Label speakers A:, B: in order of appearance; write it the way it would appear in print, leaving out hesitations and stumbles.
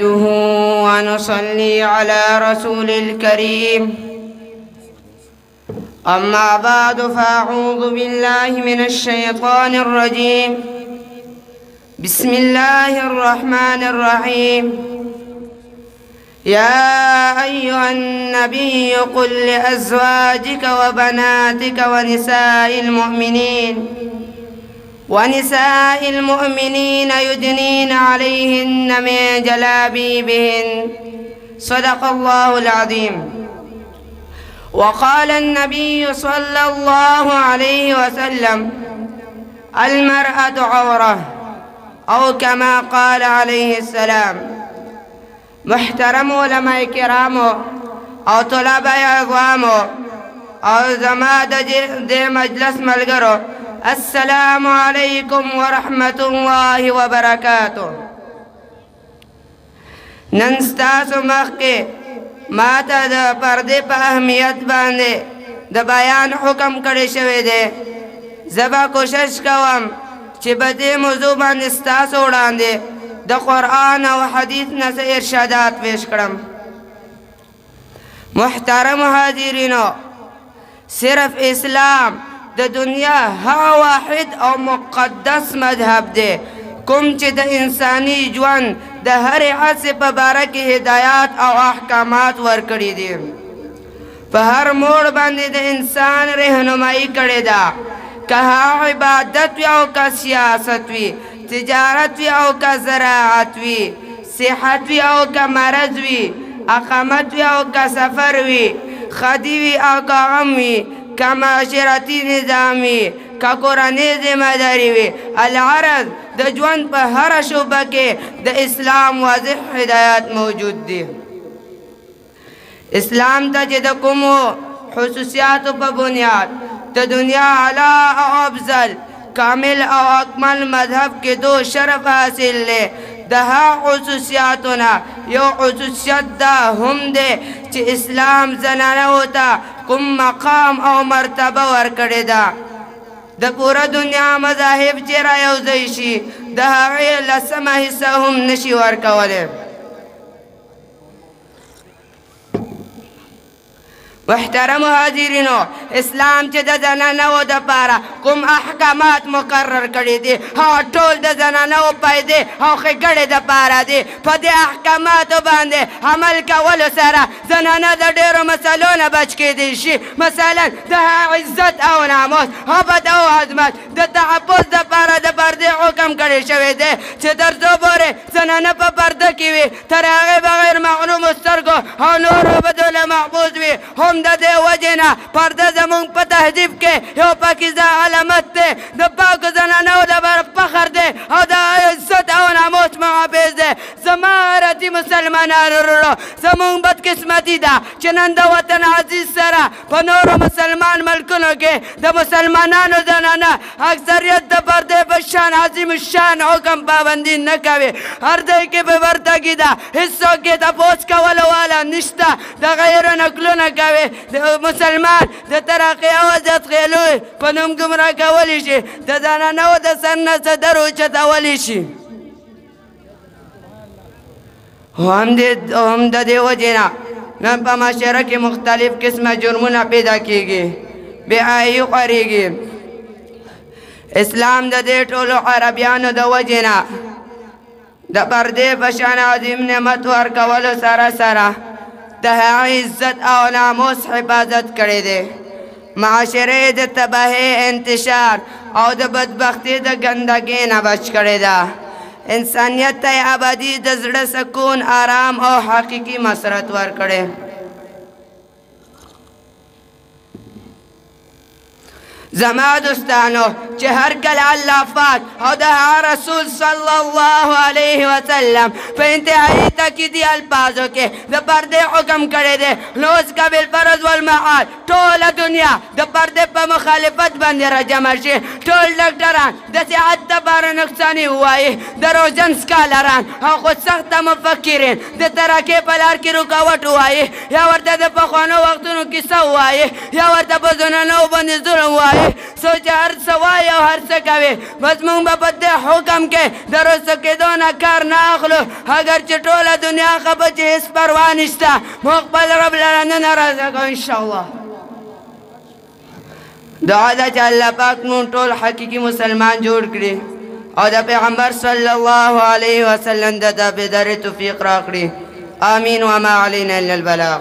A: ونصلي على رسول الكريم. أما بعد فأعوذ بالله من الشيطان الرجيم. بسم الله الرحمن الرحيم. يا أيها النبي قل لأزواجك وبناتك ونساء المؤمنين يدنين عليهن من جلابيبهن. صدق الله العظيم. وقال النبي صلى الله عليه وسلم: المرأة عورة، أو كما قال عليه السلام. محترم علماء کرامو او طلباء عظامو او زما د مجلس ملګرو، السلام علیکم ورحمت الله وبرکاتہ. نن ستاسو مخکې ما ته د پردې په اهمیت باندې د بیان حکم کړی شوی دی. زه به کوشش کوم چې په دې موضوع باندې ستاسو وړاندې د قرآن او حدیث نه څه ارشادات پیش کړم. محترم حاضرینو، صرف اسلام د دنیا هغه واحد او مقدس مذهب دی کوم چې د انساني ژوند د هرې هڅې په باره کې هدایات او احکامات ورکړي دي. په هر موړ باندې د انسان رهنمایي کړې ده، که هغه عبادت وي او که سیاست وي، تجارت وی او که زراعت وی، صحت وی او که مرض وی، اقامت وی او که سفر وی، خدی وی او که غم وی، که معاشرتی نظام وی، که کورنۍ ذمه داری وی. العرض د ژوند په هره شعبه کې د اسلام واضح هدایات موجود دي. اسلام ته چې د کومو خصوصیاتو په بنیاد د دنیا اعلی او افضل کامل او اکمل مذهب کې دو شرف حاصل لے. دہا خصوصیاتنا یو خصوصیت دا هم دے چې اسلام زنانه ہوتا کم مقام او مرتبه ورکړی دا. د پورا دنیا مذاهب چې را یوځای شي د هغې لسمه حصه هم نشي ورکولی. محترم حاضرینو، اسلام چې د زنانو دپاره کوم احکامات مقرر کړي دي هغه ټول د زنانو پیدې او ښېګړې دپاره دي. په دې احکاماتو باندې عمل کولو سره زنانه د ډېرو مسلو نه بچ کېدی شي. مثلا د عزت او ناموس، هبت او عظمت د تحفظ دپاره د پردې حکم کړی شوی دی چې تر څو پورې زنانه په پرده کې وي تر هغې بغیر معلومو سترګو او نورو بدو له محفوظ وي. هم د دې وجې نه پرده زموږ په تهذیب کې یو پاکیزه علامت دی، د پاکو زنانو لپاره فخر دی او د عزت او ناموس محافظ دی. زما غیرتي مسلمانانو ورونو، زموږ بدقسمتي ده چې نن د وطن عزیز سره په نورو مسلمان ملکونو کې د مسلمانانو زنانه اکثریت د پردې په شان عظیم الشان حکم پابندي نه کوي. هر ځای کې په ورتګي ده، هېڅوک یې تپوس کولو والا نشته، د غیرو نقلونه کوي. د مسلمان د ترقي او عزت خیلو په نوم ګمراه کولی شي، د زنانو د سر نه صدر اوچتولی شي. هم د دې وجې نه نن په معاشره کې مختلف قسمه جرمونه پیدا کېږي، بېحیایي خورېږي. اسلام د دې ټولو عربیانو د وجې نه د پردې په شان عظیم نعمت ورکولو سره سره د هغه عزت او ناموس حفاظت کړی دی. معاشرې د تباهۍ، انتشار او د بدبختۍ د ګندګۍ نه بچ کړی ده. انسانیت ته ابدي د زړه سکون، آرام او حقیقي مسرت ورکړی. زما دوستانو چې هر کله الله پاک او د رسول صلی الله علیه وسلم په انتهایی تاکیدي الفاظو کې د پردې حکم کړی دی، نو اوس که بالفرض والمحال ټوله دنیا د پردې په مخالفت باندې راجمع شي، ټول ډاکټران د صحت دپاره نقصاني ووایي، د روزن سکالران او خودسخته مفکرین د ترقۍ په لار کې رکاوټ ووایي، یا ورته د پخوانو وختونو کیسه ووایي، یا ورته په زنانو باندې ظلم ووایي، کوي سوچ هر څه وایي او هر څه کوي بس موږ به په دې حکم کې د رسو کېدو نه کار نه اخلو اگر چې ټوله دنیا خفه چې هېڅ پروا نشته موږ خپل رب لره نه ناراضه کوو انشاءالله دعا ده چې الله پاک مونږ ټول حقیقي مسلمان جوړ کړي او د پیغمبر صلی الله علیه وسلم د تابعدارۍ توفیق راکړي آمین وما علینا الا البلاغ